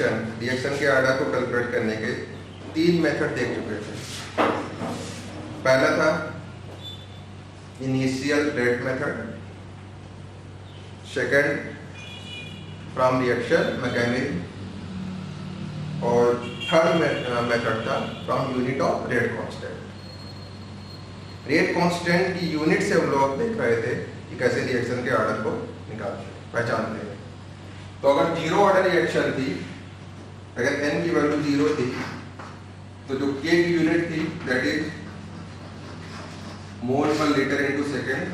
Reaction के order को calculate करने के 3 मेथड देख चुके थे। पहला था initial rate method, second from reaction mechanism, और थर्ड मेथड था from unit of rate constant. Rate constant की यूनिट से हम लोग देख रहे थे कि कैसे रिएक्शन के आर्डर को पहचानते हैं। तो अगर जीरो ऑर्डर रिएक्शन थी, अगर n की वैल्यू 0 थी, तो जो k की यूनिट थी दैट इज मोल पर लीटर इनटू सेकंड,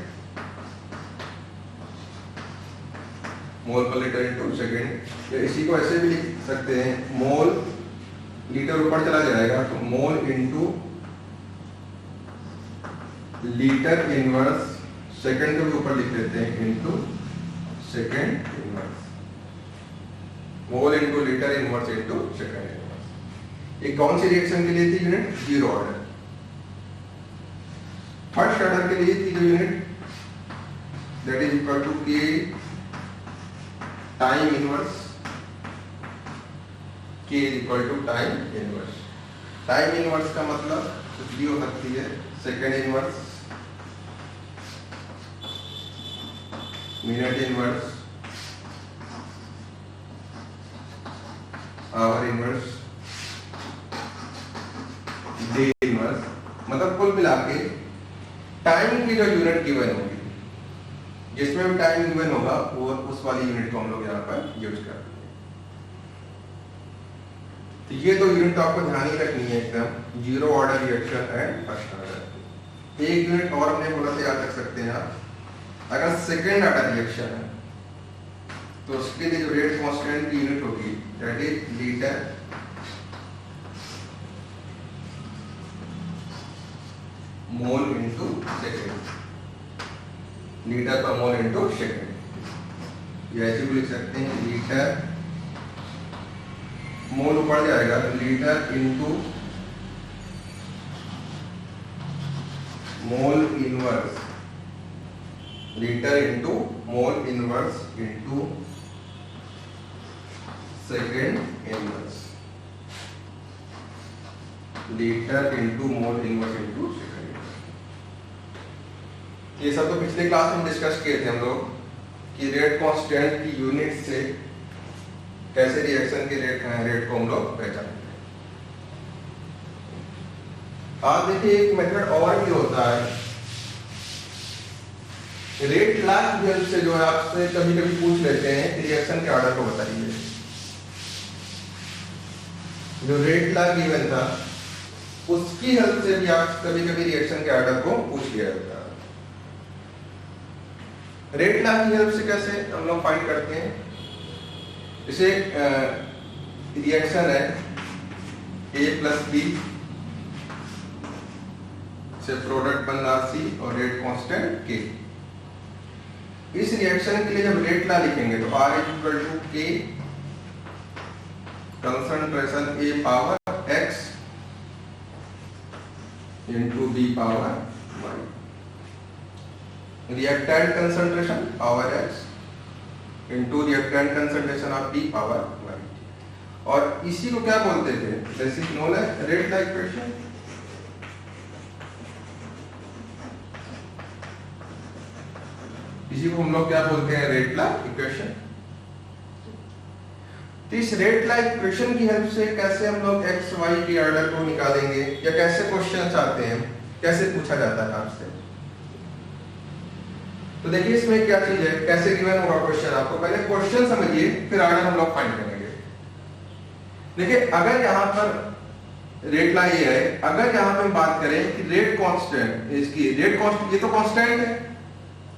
मोल पर लीटर इनटू सेकंड। या इसी को ऐसे भी लिख सकते हैं, मोल लीटर ऊपर चला जाएगा तो mole into litre inverse, second को भी ऊपर लिख देते हैं into second inverse, mole into litre inverse into second inverse. ये कौन सी रिएक्शन के लिए थी unit? Zero order. First order के लिए थी जो unit that is equal to K time inverse, K is equal to time inverse. Time inverse का मतलब कुछ भी हो सकती है, second inverse, minute inverse, hour inverse, day inverse. मतलब कुल मिला के टाइम की जो यूनिट गिवन होगी, जिसमें भी टाइम गिवन होगा वो उस वाली यूनिट को हम लोग यहाँ पर यूज करते हैं। तो ये दो यूनिट तो आपको ध्यान ही रखनी है एकदम, zero order reaction and first order. एक यूनिट और हमने बोला था, याद रख सकते हैं आप, अगर सेकेंड ऑर्डर रिएक्शन है तो उसके लिए जो रेट कांस्टेंट की यूनिट होगी that is litre mole into second, litre पर मोल इनटू सेकेंड। ये ऐसे भी लिख सकते हैं, लीटर मोल ऊपर जाएगा litre into mole inverse, litre into mole inverse into second inverse, litre into mole inverse into second inverse. ये सब तो पिछले क्लास में डिस्कस किए थे हम लोग कि रेट कांस्टेंट की यूनिट से कैसे रिएक्शन के रेट को हम लोग पहचानते हैं। आप देखिए एक मेथड और भी होता है, रेट लैग की हेल्प से, जो है आपसे कभी कभी पूछ लेते हैं कि रिएक्शन के ऑर्डर को बताइए। जो रेट लैग गिवन था उसकी हेल्प से भी आप कभी कभी रिएक्शन के ऑर्डर को पूछ लिया जाता है। रेट लैग की हेल्प से कैसे हम लोग फाइंड करते हैं? इसे रिएक्शन है A प्लस बी से प्रोडक्ट बन रहा C और रेट कांस्टेंट K। इस रिएक्शन के लिए जब रेट ला लिखेंगे तो R equal to K concentration A power X into B power Y, reactant concentration power X into reactant concentration of B power Y। और इसी को क्या बोलते थे? This is known as rate law equation. इसी को हम लोग क्या बोलते हैं? Rate law equation. तो इस रेट ला इक्वेशन की हेल्प से कैसे हम लोग एक्स वाई के ऑर्डर को निकालेंगे, या कैसे क्वेश्चन आते हैं, कैसे पूछा जाता है आपसे। तो देखिए इसमें क्या चीज है, कैसे गिवन होगा क्वेश्चन, आपको पहले क्वेश्चन समझिए फिर ऑर्डर हम लोग फाइंड करेंगे। देखिए अगर यहाँ पर रेट ला ये है, अगर यहाँ पे हम बात करें कि रेट कांस्टेंट, इसकी रेट कांस्टेंट, ये तो कांस्टेंट है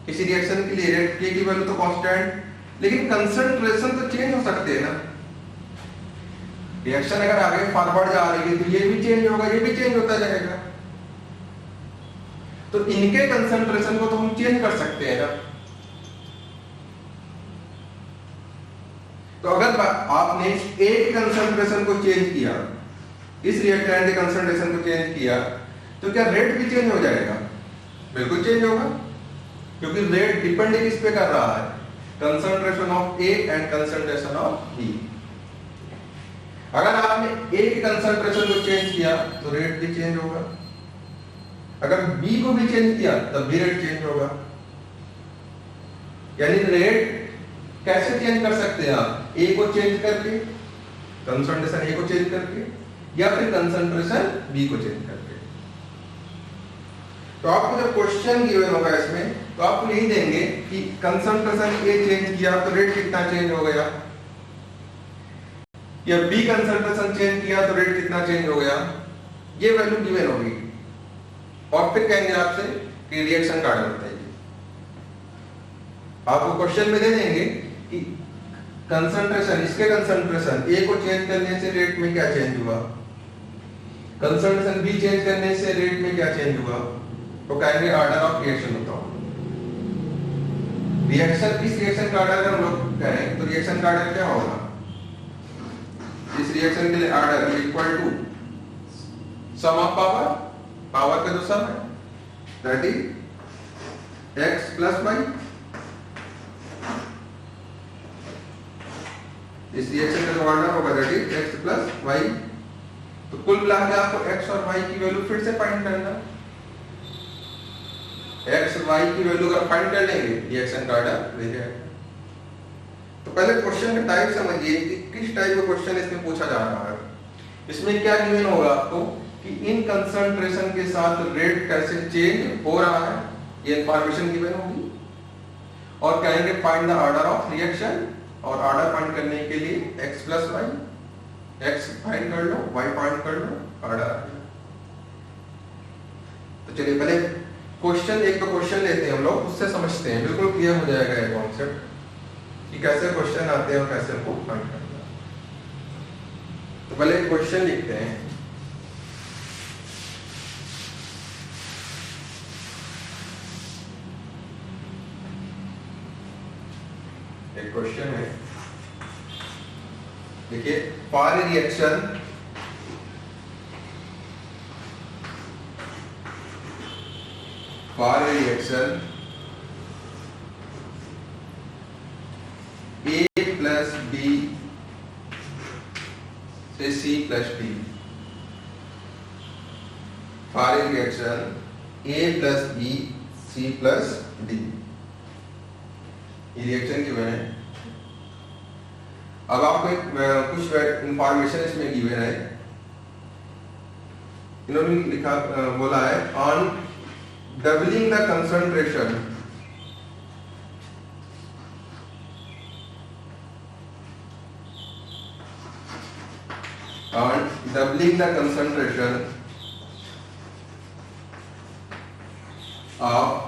किसी रिएक्शन के लिए, रेट के की वैल्यू तो कांस्टेंट, लेकिन कंसंट्रेशन तो चेंज हो सकते हैं ना। रिएक्शन अगर आगे फॉरवर्ड जा रही है तो ये भी चेंज होगा, ये भी चेंज होता जाएगा। तो इनके कंसंट्रेशन को तो हम चेंज कर सकते हैं ना। तो अगर आपने एक कंसंट्रेशन को चेंज किया, इस रिएक्टेंट के कंसंट्रेशन को चेंज किया, तो क्या रेट भी चेंज हो जाएगा? बिल्कुल चेंज होगा, क्योंकि रेट डिपेंड किस पे कर रहा है? Concentration of A and concentration of B. अगर आपने ए के कंसंट्रेशन को चेंज किया तो रेट भी चेंज होगा, अगर बी को भी चेंज किया तब भी रेट चेंज होगा। यानी रेट कैसे चेंज कर सकते हैं आप, ए को चेंज करके, कंसंट्रेशन ए को चेंज करके, या फिर कंसंट्रेशन बी को चेंज करके। तो आपको जब क्वेश्चन गिवन होगा इसमें तो आपको यही देंगे कि कंसंट्रेशन ए चेंज किया तो रेट कितना चेंज हो गया, या बी कंसंट्रेशन चेंज किया तो रेट कितना चेंज हो गया, ये वैल्यू गिवन होगी। और फिर कहेंगे आपसे कि रिएक्शन का ऑर्डर बताइए। आपको क्वेश्चन में दे देंगे कि कंसंट्रेशन, इसके कंसंट्रेशन ए को चेंज करने से रेट में क्या चेंज हुआ, कंसंट्रेशन बी चेंज करने से रेट में क्या चेंज हुआ, तो कहेंगे ऑर्डर ऑफ रिएक्शन बताओ। रिएक्शन, इस रिएक्शन का ऑर्डर हम लोग कहें तो रिएक्शन का ऑर्डर क्या होगा, इस रिएक्शन के लिए order equal to sum of power, power का जो सम है that is x plus y। इस रिएक्शन का जो ऑर्डर होगा that is x plus y। तो कुल मिला के आपको x और y की वैल्यू फिर से फाइंड करना। x y की वैल्यू अगर फाइंड कर लेंगे रिएक्शन का ऑर्डर मिल जाएगा। तो पहले क्वेश्चन का टाइप समझिए कि किस टाइप का क्वेश्चन इसमें पूछा जा रहा है। इसमें क्या गिवन होगा आपको कि इन कंसंट्रेशन के साथ रेट कैसे चेंज हो रहा है, ये इंफॉर्मेशन गिवन होगी। और कहेंगे find the order of reaction, और ऑर्डर फाइंड करने के लिए x plus y, x find कर लो, y फाइंड कर लो, ऑर्डर। तो चलिए पहले क्वेश्चन, एक तो क्वेश्चन लेते हैं हम लोग, उससे समझते हैं, बिल्कुल क्लियर हो जाएगा ये कॉन्सेप्ट कि कैसे क्वेश्चन आते हैं और कैसे उनको फाइंड करना है। तो पहले क्वेश्चन लिखते हैं। एक क्वेश्चन है, देखिए, for a reaction A plus B से C plus D, for a reaction A plus B C plus D, ये रिएक्शन की है। अब आपको कुछ इंफॉर्मेशन इसमें गिवन है, इन्होंने लिखा, बोला है on doubling the concentration of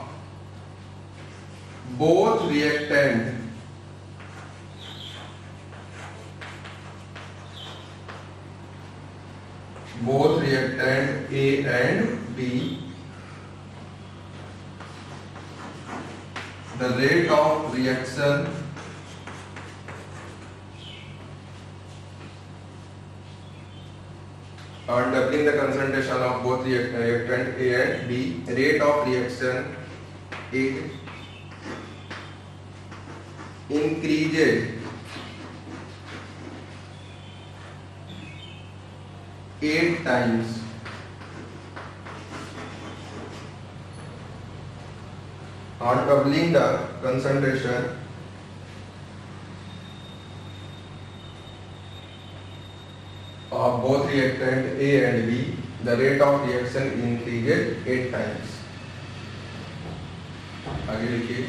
both reactant A and B, the rate of reaction on doubling the concentration of both reactant A and B, rate of reaction it increases 8 times on doubling the concentration of both reactant A and B, the rate of reaction increases 8 times. आगे लिखिए,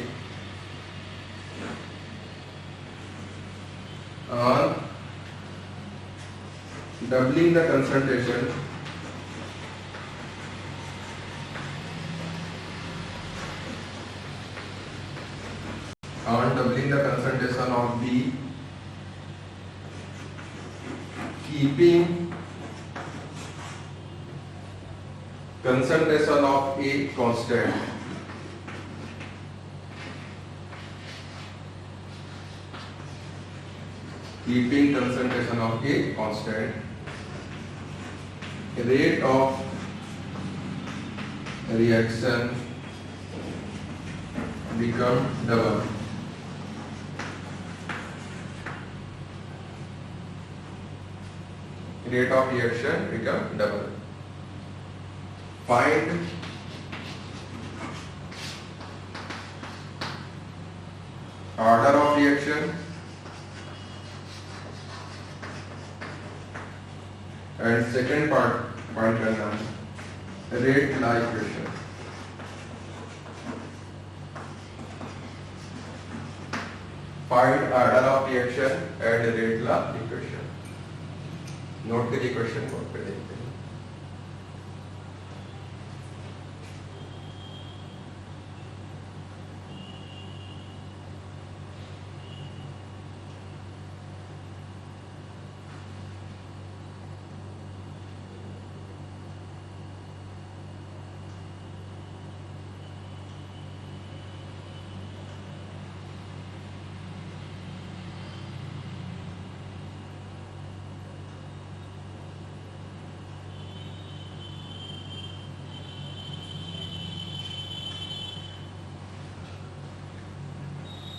on doubling the concentration of B, keeping concentration of A constant, keeping concentration of A constant, rate of reaction become double. rate of reaction become double. Find order of reaction and second point करना है rate law equation. Find order of reaction and rate law equation. Note करिए question को, फिर देखते हैं.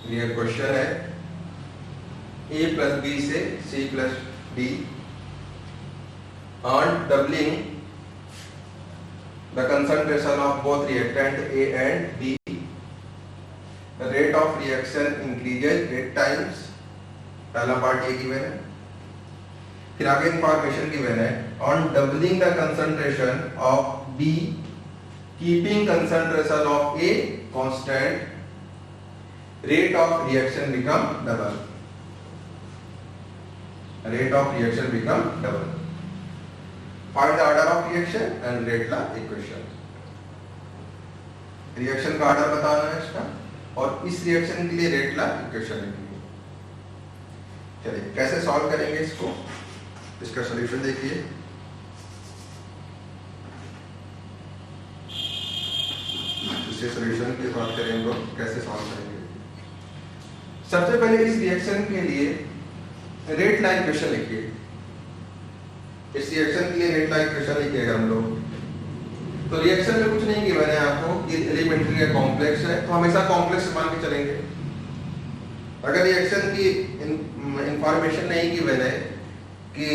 ये question है a plus b से c plus d on doubling the concentration of both reactant a and b the rate of reaction increases 8 times. पहला part ये गिवन है. फिर आगे इंफॉर्मेशन गिवन है on doubling the concentration of b keeping concentration of a constant rate of reaction become double. Rate of reaction become double. Find the order of reaction and rate law equation. Reaction का order बताना है इसका और इस reaction के लिए rate law equation लिखनी है. चलिए कैसे सॉल्व करेंगे इसको, इसका सॉल्यूशन देखिए. इससे सॉल्यूशन की बात करेंगे कैसे सॉल्व करेंगे. सबसे पहले इस रिएक्शन के लिए रेट लाइन इक्वेशन लिखिए. इस रिएक्शन के लिए रेट लाइन इक्वेशन लिखिएगा हम लोग. तो रिएक्शन में कुछ नहीं गिवन है आपको कि एलिमेंट्री है कॉम्प्लेक्स है, तो हमेशा कॉम्प्लेक्स मान के चलेंगे. अगर रिएक्शन की इंफॉर्मेशन नहीं गिवन है कि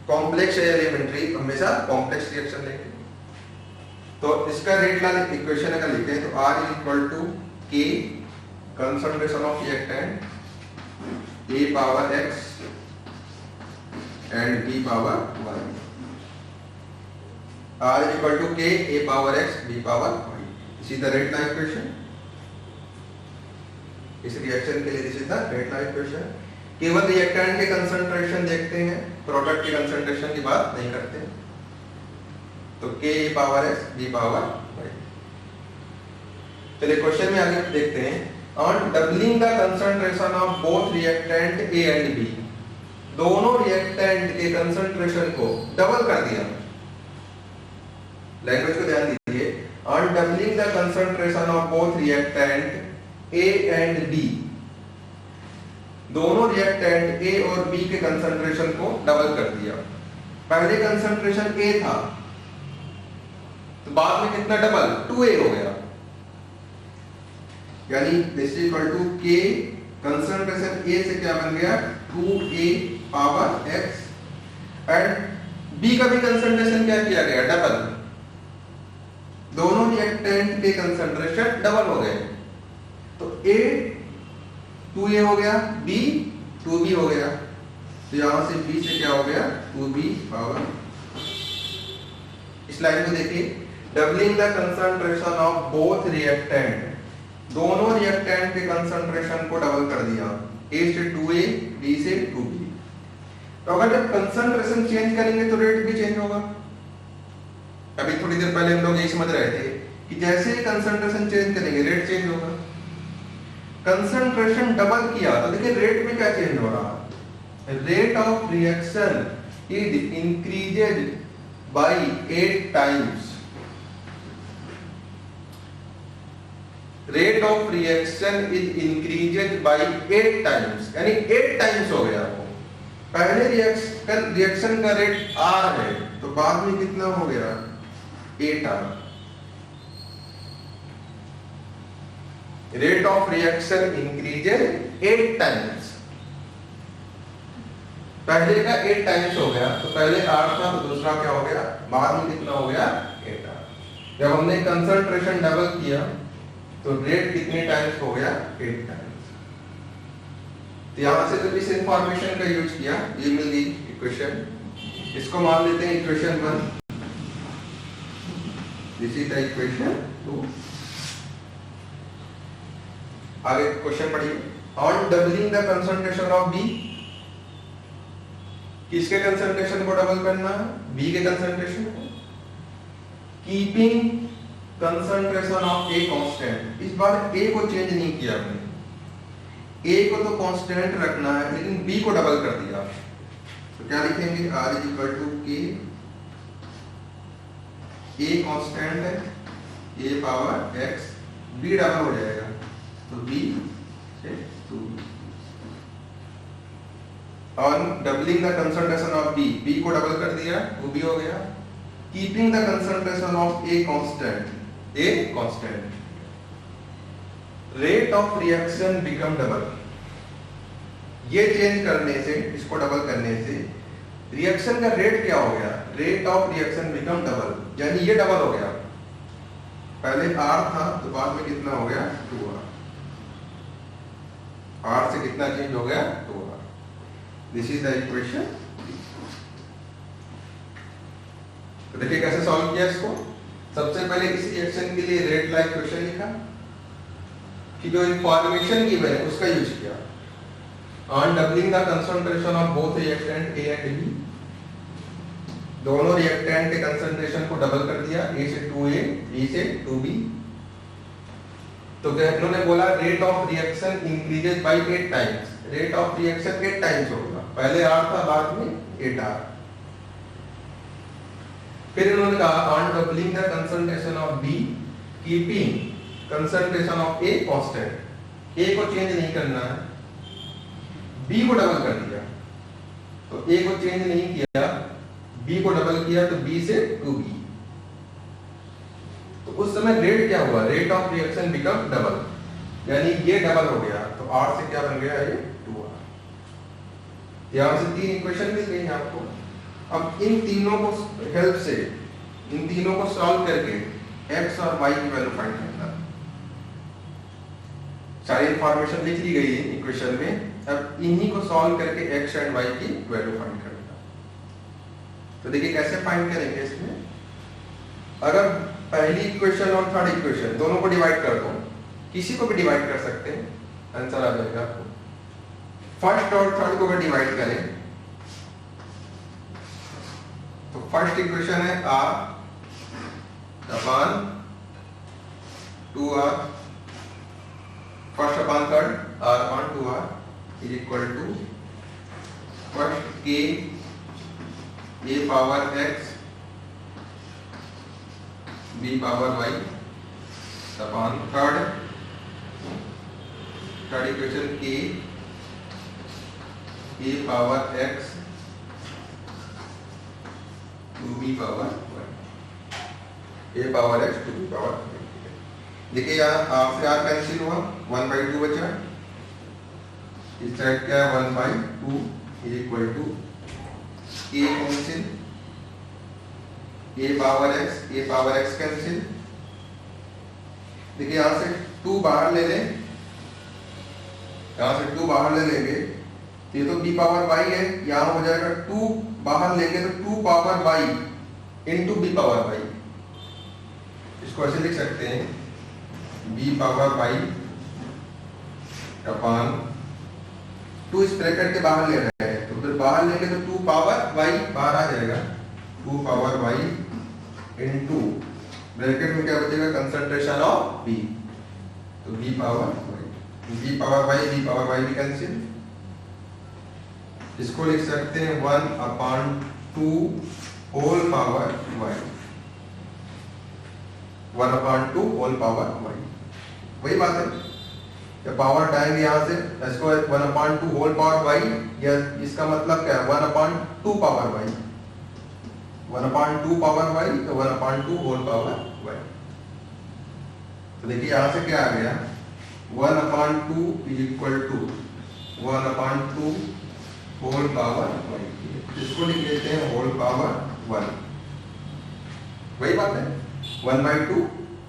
कॉम्प्लेक्स है एलिमेंट्री, हमेशा कॉम्प्लेक्स रिएक्शन लेंगे. तो इसका रेट लाइन इक्वेशन अगर लिखते हैं तो R equal to K concentration of reactant a power x and b power y. R is equal to k a power x b power y. This is the rate law equation. इस reaction के लिए this is the rate line equation. केवल reactant के concentration देखते हैं, product के concentration की बात नहीं करते. तो k a power x b power y. चलिए क्वेश्चन में आगे देखते हैं. On doubling the concentration of both reactant A and B, दोनों रिएक्टेंट के कंसंट्रेशन को डबल कर दिया. लैंग्वेज को ध्यान दीजिए. On doubling the concentration of both reactant A and B, दोनों रिएक्टेंट A और B के कंसंट्रेशन को डबल कर दिया. पहले कंसंट्रेशन A था, तो बाद में कितना डबल 2A हो गया. यानी this is equal to k concentration A से क्या बन गया 2A power x and B का भी कंसंट्रेशन क्या किया गया डबल. दोनों रिएक्टेंट के कंसंट्रेशन डबल हो गए. तो A 2A हो गया, B 2B हो गया. तो यहां से B से क्या हो गया 2B पावर. इस लाइन को देखिए. Doubling the concentration of both reactant, दोनों रिएक्टेंट के कंसंट्रेशन को डबल कर दिया. A से 2A, B से 2B. तो अगर जब कंसंट्रेशन चेंज करेंगे तो रेट भी चेंज होगा. अभी थोड़ी देर पहले हम लोग यही समझ रहे थे कि जैसे ही कंसंट्रेशन चेंज करेंगे रेट चेंज होगा. कंसंट्रेशन डबल किया तो देखिए रेट में क्या चेंज हो रहा है. Rate of reaction is increased by 8 times. Rate of reaction is increased by 8 times, यानी 8 टाइम्स हो गया. वो पहले रिएक्शन का रेट R है, तो बाद में कितना हो गया 8R. Rate of reaction increased 8 times. पहले का 8 टाइम्स हो गया, तो पहले 8 था तो दूसरा क्या हो गया, बाद में कितना हो गया 8 आ। जब हमने कंसंट्रेशन डबल किया तो रेट कितने टाइम्स हो गया 8 टाइम्स। तो यहां से तो इस इंफॉर्मेशन का यूज किया, ये मिल गई इक्वेशन। इसको मान लेते हैं equation 1, this is the equation 2। आगे क्वेश्चन पढ़िए। On doubling the concentration of B, किसके कंसंट्रेशन को डबल करना है, बी के कंसंट्रेशन को। Keeping concentration of A constant, इस बार ए को चेंज नहीं किया हमने, ए को तो कांस्टेंट रखना है लेकिन बी को डबल कर दिया। तो क्या लिखेंगे, are is equal to K, A constant है, A power X, B double हो जाएगा तो बी से 2। On doubling the concentration of B, B को डबल कर दिया वो भी हो गया। Keeping the concentration of A constant, A constant, rate of reaction become double. ये चेंज करने से, इसको डबल करने से रिएक्शन का रेट क्या हो गया, rate of reaction become double, यानी ये डबल हो गया। पहले आर था तो बाद में कितना हो गया 2r, आर से कितना चेंज हो गया 2r। This is the equation. तो देखिए कैसे सॉल्व किया इसको। सबसे पहले इस रिएक्शन के लिए रेट ला इक्वेशन लिखा, कि जो इंफॉर्मेशन गिवन है उसका यूज किया। On doubling the concentration of both reactant A and B, दोनों रिएक्टेंट के कंसंट्रेशन को डबल कर दिया, ए से 2a, बी से 2b। तो उन्होंने बोला rate of reaction increases by 8 times, rate of reaction 8 times होगा, पहले r था बाद में 8r। फिर उन्होंने कहा on doubling the concentration of B, keeping concentration of A constant, A को चेंज नहीं करना है, बी को डबल कर दिया। तो ए को चेंज नहीं किया, बी को डबल किया तो बी से 2b। तो उस समय रेट क्या हुआ, rate of reaction become double, यानी ये डबल हो गया तो r से क्या बन गया ये 2r। यहां से 3 इक्वेशन मिल गई आपको। अब इन तीनों को हेल्प से, इन तीनों को सॉल्व करके x और y की वैल्यू फाइंड करना। सारी इंफॉर्मेशन लिख ली गई है इक्वेशन में, अब इन्हीं को सॉल्व करके x एंड y की वैल्यू फाइंड करना। तो देखिए कैसे फाइंड करेंगे इसमें। अगर पहली इक्वेशन और थर्ड इक्वेशन दोनों को डिवाइड कर दो, किसी को भी डिवाइड कर सकते हैं, आंसर आ जाएगा आपको। फर्स्ट और थर्ड को अगर डिवाइड करें तो फर्स्ट इक्वेशन है r upon 2r, first upon third r upon 2r is equal to first k a power x b power y upon third equation k a power x two B power 1, a power x two B power 1। देखिए यहाँ r से r cancel हुआ, 1/2 बचा, इस side क्या है 1/2 is equal to a cancel, a power x cancel. देखिए यहाँ से 2 बाहर ले लें, यहाँ से 2 बाहर ले लेंगे तो ये तो b पावर y है, यहाँ हो जाएगा 2 बाहर लेंगे तो 2 power y into b power y। इसको ऐसे लिख सकते हैं b पावर y अपॉन 2, इस ब्रैकेट के बाहर ले रहे हैं तो फिर बाहर लेंगे तो 2 पावर y बाहर आ जाएगा, 2 पावर y इंटू ब्रैकेट में क्या बचेगा कंसंट्रेशन ऑफ b, तो b पावर y भी कैंसिल। इसको लिख सकते हैं 1/2 whole power y, 1/2 whole power y। वही बात है, जब पावर डालेंगे यहाँ से इसको 1/2 होल पावर y, या इसका मतलब क्या है 1/2 पावर y, 1/2 पावर y तो 1/2 होल पावर y। तो देखिए यहाँ से क्या आ गया 1/2 is equal to 1/2 whole power y, इसको लिख लेते हैं होल पावर 1, वही बात है 1/2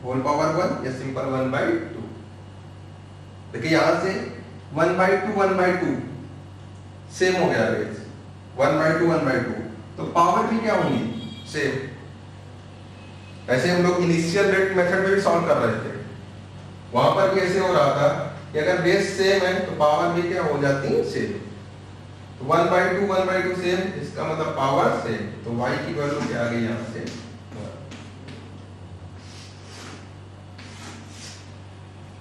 होल पावर 1 या सिंपल 1/2। देखिए यहां से 1/2 सेम हो गया रेज 1/2 तो पावर भी क्या होंगी सेम। ऐसे हम लोग इनिशियल रेट मेथड में भी सॉल्व कर रहे थे, वहां पर भी ऐसे हो रहा था कि अगर बेस सेम है तो पावर भी क्या हो जाती है सेम। तो 1/2 सेम, इसका मतलब पावर सेम, तो y की वैल्यू क्या आ गई यहां से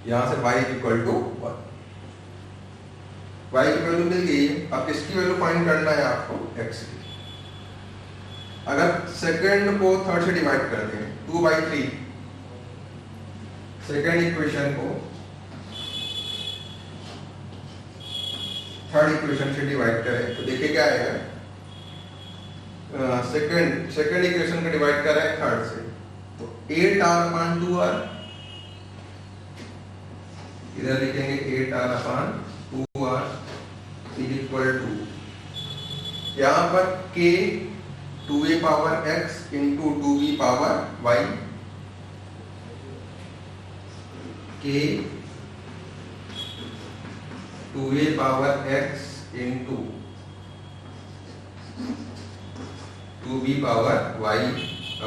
यहां से y इक्वल टू 1, y की वैल्यू मिल गई। अब किसकी वैल्यू फाइंड करना है आपको x की। अगर सेकंड को थर्ड से डिवाइड कर दें 2/3, सेकंड इक्वेशन को थर्ड इक्वेशन से डिवाइड करें तो देखिए क्या आएगा। सेकंड इक्वेशन को डिवाइड कर रहे हैं थर्ड से, तो 8r/2r, इधर लिखेंगे 8r/2r इज इक्वल टू यहां पर k 2a power x into 2b power y, k 2a power x into 2b power y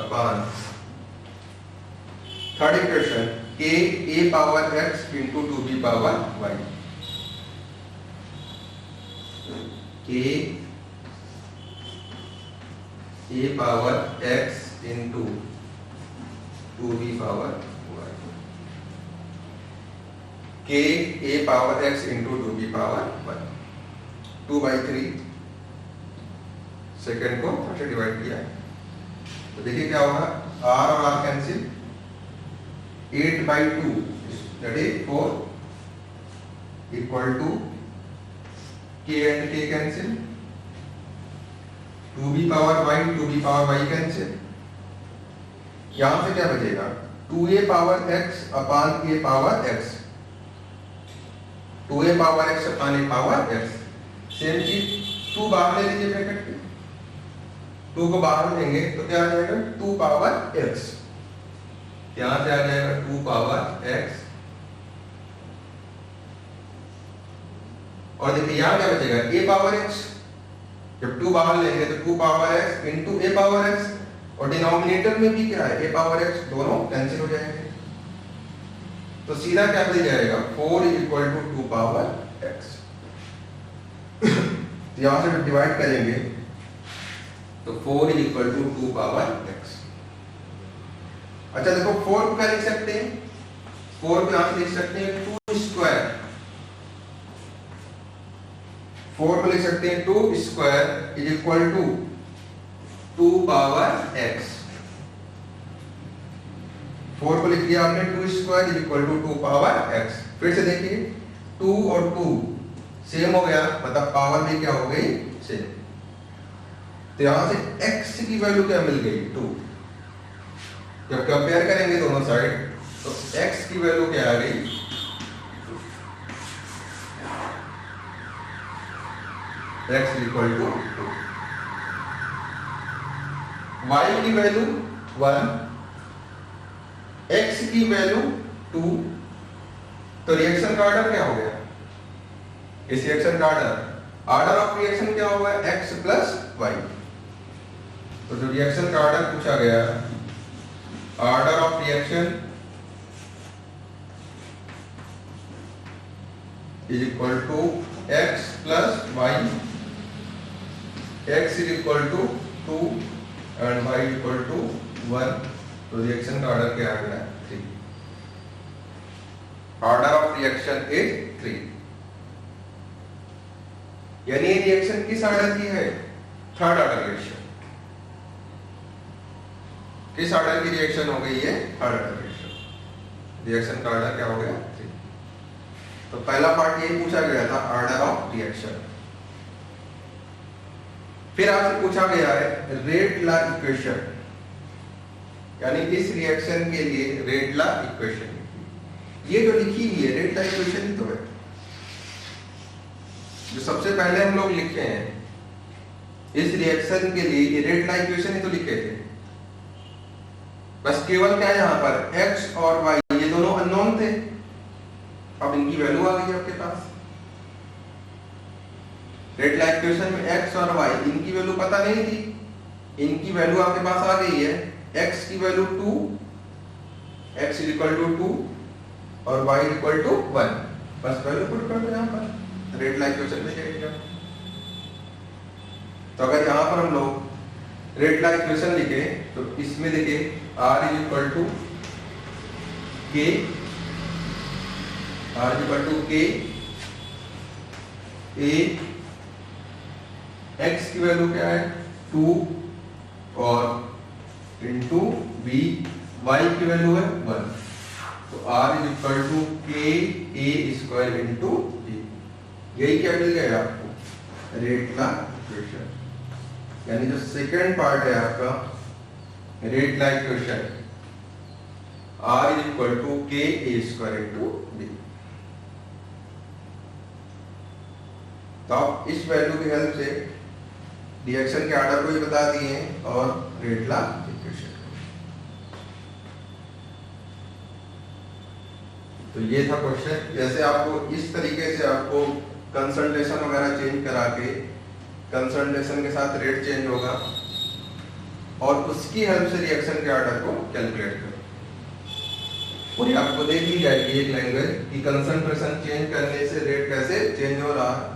upon third equation k a power x into 2b power y, k a power x into 2b power y, k a power x into 2b power y, 2/3 second को third से divide किया तो देखिए क्या होगा, r और r cancel, 8/2 that is 4 equal to k and k cancel, 2b power y cancel, यहां से क्या बचेगा 2a power x upon a power x, 2a power x upon a power x, same चीज 2 बाहर ले लीजिए ब्रैकेट के, 2 को बाहर लेंगे तो क्या आ जाएगा 2 पावर x, यहां से आ जाएगा 2 पावर x, और देखिए यहां क्या बचेगा a पावर x, जब 2 बाहर लेंगे तो 2 power x into a power x, और डिनोमिनेटर में भी क्या है a पावर x, दोनों कैंसिल हो जाएंगे तो सीधा क्या मिल जाएगा 4 is equal to 2 power x। यहां से डिवाइड करेंगे तो 4 is equal to 2 power x। अच्छा देखो 4 को क्या लिख सकते हैं, 4 को यहां से लिख सकते हैं 2 स्क्वायर, 4 को लिख सकते हैं 2 square is equal to 2 power x। 4 को लिख दिया आपने 2 square is equal to 2 power x। फिर से देखिए 2 और 2 सेम हो गया, मतलब पावर भी क्या हो गई सेम, तो यहां से x की वैल्यू क्या मिल गई 2। जब कंपेयर करेंगे दोनों साइड तो x की वैल्यू क्या आ गई, x इक्वल टू 2, y की वैल्यू 1, x की वैल्यू 2, तो रिएक्शन का ऑर्डर क्या हो गया, इस रिएक्शन का ऑर्डर ऑफ रिएक्शन क्या होगा x प्लस y। तो जो रिएक्शन का ऑर्डर पूछा गया, order of reaction is equal to x plus y, x is equal to 2 and y equal to 1, तो रिएक्शन का ऑर्डर क्या आ गया 3। ऑर्डर ऑफ रिएक्शन इज 3, यानी ये रिएक्शन किस ऑर्डर की है, थर्ड ऑर्डर रिएक्शन। किस ऑर्डर की रिएक्शन हो गई है, थर्ड ऑर्डर रिएक्शन। रिएक्शन का ऑर्डर क्या हो गया 3। तो पहला पार्ट ये पूछा गया था ऑर्डर ऑफ रिएक्शन। फिर आपसे पूछा गया है रेट लॉ इक्वेशन, यानी इस रिएक्शन के लिए रेट लॉ इक्वेशन। ये जो लिखी हुई है रेट लॉ इक्वेशन ही तो है, जो सबसे पहले हम लोग लिखे हैं इस रिएक्शन के लिए ये रेट ला इक्वेशन ही तो लिखे थे, बस केवल क्या है यहाँ पर x और y ये दोनों अननोन थे, अब इनकी वैल्यू आ गई आपके पास। रेट ला इक्वेशन में x और y इनकी वैल्यू पता नहीं थी, इनकी वैल्यू आपके पास आ गई है। x की वैल्यू 2, x इक्वल टू 2 और y इक्वल टू 1, बस वैल्यू पुट कर दो यहाँ पर, रेट ला इक्वेशन में जाएगा। तो अगर यहाँ पर हम लोग रेट ला इक्वेशन लिखे तो इसमें लिखे r equal to k, r equal to k a, x की वैल्यू क्या है 2 और इंटू b, y की वैल्यू है 1, तो r equal to k a square into b, यही क्या मिल गया आपको रेट ला इक्वेशन। यानी जो सेकंड पार्ट है आपका rate law equation r equal to k a square into b। तो आप इस वैल्यू की हेल्प से रिएक्शन के ऑर्डर को ही बता दिए और रेट ला इक्वेशन। तो ये था क्वेश्चन। जैसे आपको इस तरीके से आपको कंसंट्रेशन वगैरह चेंज करा के कंसंट्रेशन के साथ रेट चेंज होगा और उसकी हेल्प से रिएक्शन के ऑर्डर को कैलकुलेट करो। पूरी आपको देख ली जाएगी एक लैंग्वेज कि कंसंट्रेशन चेंज करने से रेट कैसे चेंज हो रहा है,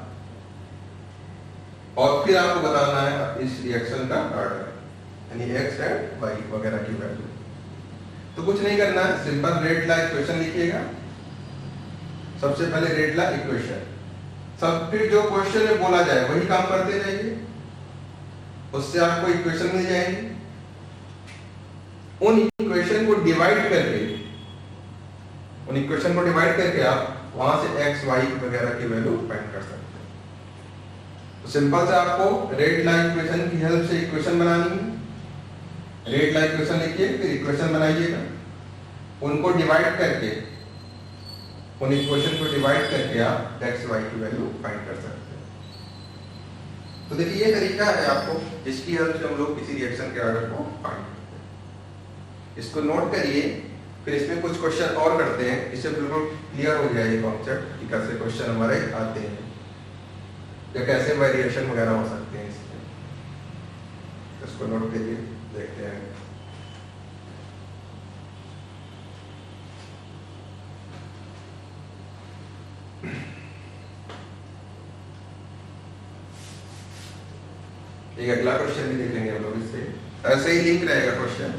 और फिर आपको बताना है इस रिएक्शन का ऑर्डर, यानी x एंड y वगैरह की वैल्यू। तो कुछ नहीं करना है, सिंपल रेट ला इक्वेशन लिखिएगा। सबसे पहले रेट ला इक्वेशन, सब फिर जो क्वेश्चन में बोला जाए वही काम करते जाइए, उससे आपको इक्वेशन मिल जाएंगे। उन इक्वेशन को डिवाइड करके आप वहां से x y वगैरह की वैल्यू फाइंड कर सकते हैं। तो सिंपल से आपको रेट ला इक्वेशन की हेल्प से इक्वेशन बनानी है। रेट ला इक्वेशन लिखिए, फिर इक्वेशन बनाइएगा, उनको डिवाइड करके, उन इक्वेशन को डिवाइड करके आप x y की वैल्यू फाइंड कर सकते हैं। तो देखिए ये तरीका है आपको जिसकी हेल्प से हम लोग किसी रिएक्शन के ऑर्डर को फाइंड करते हैं। इसको नोट करिए, फिर इसमें कुछ क्वेश्चन और करते हैं, इससे बिल्कुल क्लियर हो जाए ये कॉन्सेप्ट कि कैसे क्वेश्चन हमारे आते हैं या कैसे वेरिएशन वगैरह हो सकते हैं इसमें। इसको नोट करिए, देखते हैं। एक अगला क्वेश्चन भी देख लेंगे हम लोग, इससे ऐसे ही लिंक रहेगा क्वेश्चन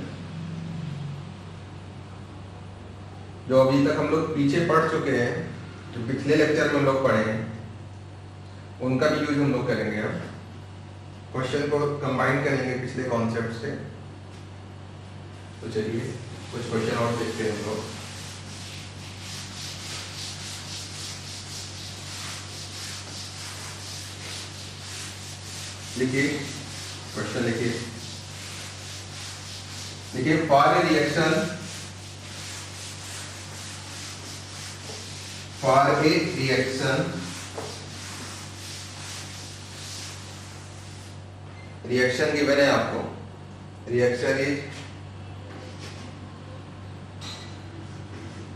जो अभी तक हम लोग पीछे पढ़ चुके हैं, जो पिछले लेक्चर में हम लोग पढ़े हैं उनका भी यूज हम लोग करेंगे। अब क्वेश्चन को कंबाइन करेंगे पिछले कॉन्सेप्ट से। तो चलिए कुछ क्वेश्चन और देखते हैं हम लोग। लिखिए क्वेश्चन, लिखिए for a reaction, reaction given है आपको, reaction is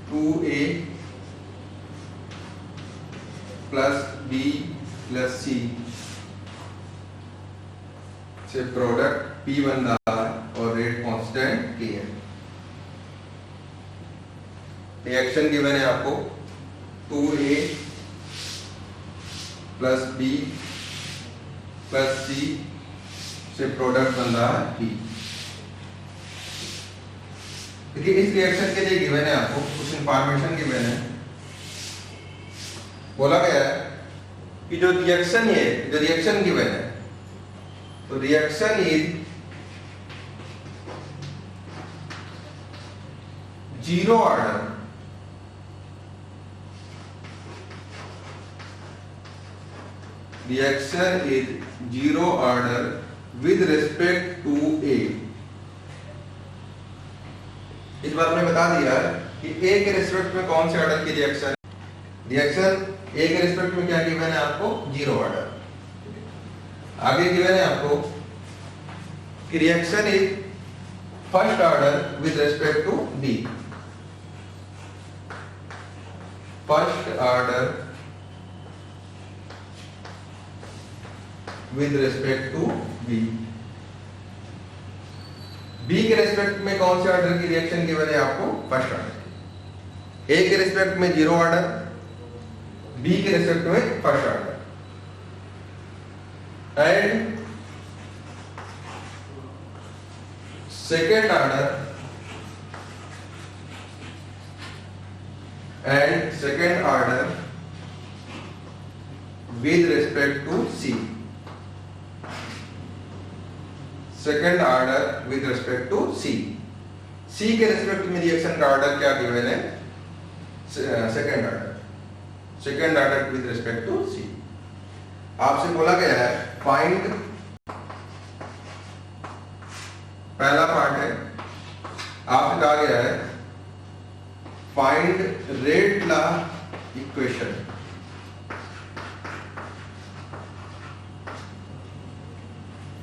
2a plus b plus c से प्रोडक्ट p बन रहा है और रेट कांस्टेंट k है। रिएक्शन गिवन है आपको 2a plus b plus c से प्रोडक्ट बन रहा है p। देखिए इस रिएक्शन के लिए गिवन है आपको कुछ इंफॉर्मेशन गिवन है। बोला गया है कि जो रिएक्शन गिवन है, तो reaction is zero order, reaction is zero order with respect to A। इस बार हमने बता दिया कि A के रिस्पेक्ट में कौन से ऑर्डर की रिएक्शन A के रिस्पेक्ट में क्या गिवन है आपको, zero order. Reaction is zero order with respect to A। Reaction A के रिस्पेक्ट में कौन से ऑर्डर की रिएक्शन, रिएक्शन A के रिस्पेक्ट में कौन से ऑर्डर की reaction, zero order. Reaction A के रिस्पेक्ट में कौन से ऑर्डर की रिएक्शन, जीरो ऑर्डर। आगे गिवन है आपको कि reaction is first order with respect to B, first order with respect to B. B के रेस्पेक्ट में कौन से ऑर्डर की रिएक्शन गिवन है आपको? First order. ए के रेस्पेक्ट में जीरो ऑर्डर, बी के रेस्पेक्ट में first order. And second order with respect to C, second order with respect to C. C के रिस्पेक्ट में रिएक्शन का ऑर्डर क्या गिवन है? Second order, second order with respect to C. आपसे बोला गया है फाइंड, पहला पार्ट है, आपसे कहा गया है find rate law equation,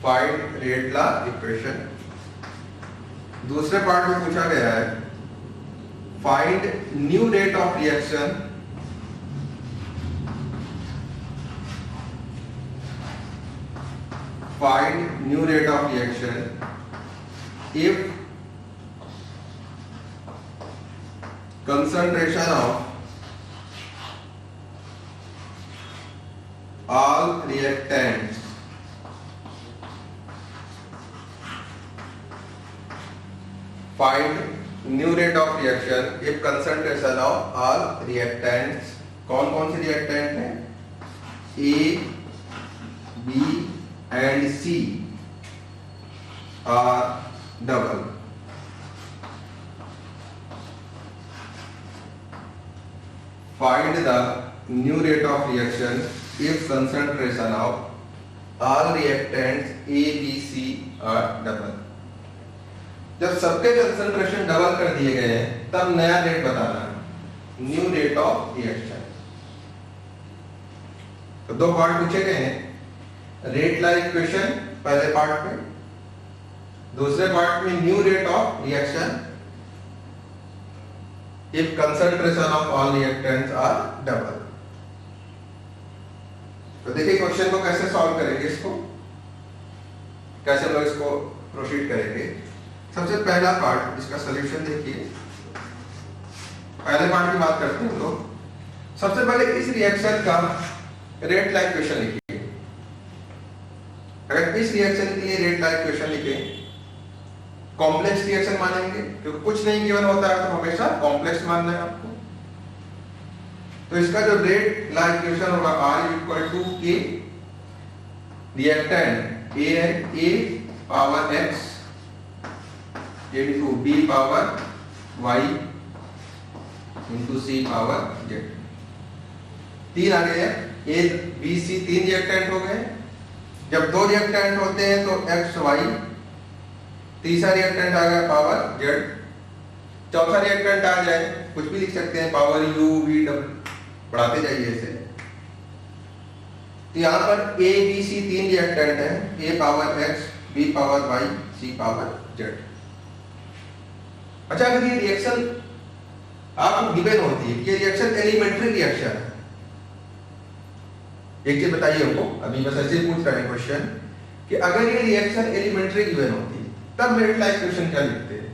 find rate law equation. दूसरे पार्ट में पूछा गया है find new rate of reaction, find new rate of reaction if concentration of all reactants find new rate of reaction if concentration of all reactants, कौन कौन से reactant हैं? A, B and C are double। Find the new rate of reaction if concentration of all reactants A, B, C are double। जब सबके concentration double कर दिए गए हैं तब नया रेट बताना है, न्यू रेट ऑफ रिएक्शन। तो दो पार्ट पूछे गए हैं, रेट लॉ इक्वेशन पहले पार्ट में, दूसरे पार्ट में new rate of reaction if concentration of all reactants are double. तो देखिए क्वेश्चन को कैसे सॉल्व करेंगे, इसको कैसे लोग इसको प्रोसीड करेंगे। सबसे पहला पार्ट, इसका सॉल्यूशन देखिए। पहले पार्ट की बात करते हैं लोग। सबसे पहले इस रिएक्शन का रेट लॉ इक्वेशन लिखिए। अगर इस रिएक्शन के लिए रेट लॉ इक्वेशन लिखें, कॉम्प्लेक्स रिएक्शन मानेंगे क्योंकि कुछ नहीं गिवन होता है तो हमेशा कॉम्प्लेक्स मानना है आपको। तो इसका जो रेट लॉ इक्वेशन होगा R equal to K reactant A power X into B power Y into C power Z। तीन आ गए हैं, A B C तीन रिएक्टेंट हो गए। जब दो रिएक्टेंट होते हैं तो X Y, तीसरा रिएक्टेंट आ गया पावर Z, चौथा रिएक्टेंट आ जाए कुछ भी लिख सकते हैं पावर U V W, बढ़ाते जाइए इसे। तो यहाँ पर A B C तीन रिएक्टेंट हैं, A power X B power Y C power Z। अच्छा, अगर ये रिएक्शन आपको गिवन होती है, ये रिएक्शन एलिमेंट्री रिएक्शन है, एक चीज बताइए हमको, अभी बस ऐसे ही पूछ रहे हैं क्वेश्चन कि अगर ये रिएक्शन एलिमेंट्री गिवन होती तब रेट लॉ इक्वेशन क्या लिखते हैं?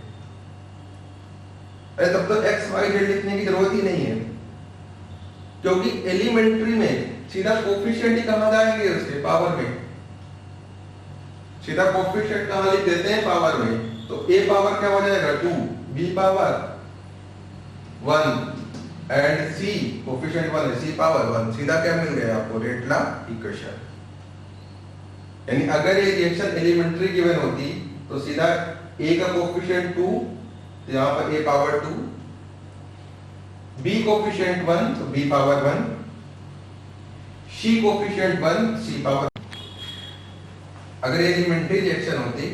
अरे तब तो x y z लिखने की जरूरत ही नहीं है, क्योंकि एलिमेंट्री में सीधा कोफिशिएंट ही कहां जाएंगे, उसके पावर में सीधा कोफिशिएंट कहां लिख देते हैं? पावर में। तो a पावर क्या हो जाएगा 2, b power 1 and c coefficient 1 है, c पावर 1। सीधा क्या मिल गया आपको? Rate law equation. यानी अगर ये रिएक्शन एलिमेंट्री गिवन होती तो सीधा a का कोफिशिएंट 2, यहां पर a पावर 2, b कोफिशिएंट 1 तो b power 1, c coefficient 1 c power. अगर एलिमेंट्री रिएक्शन होती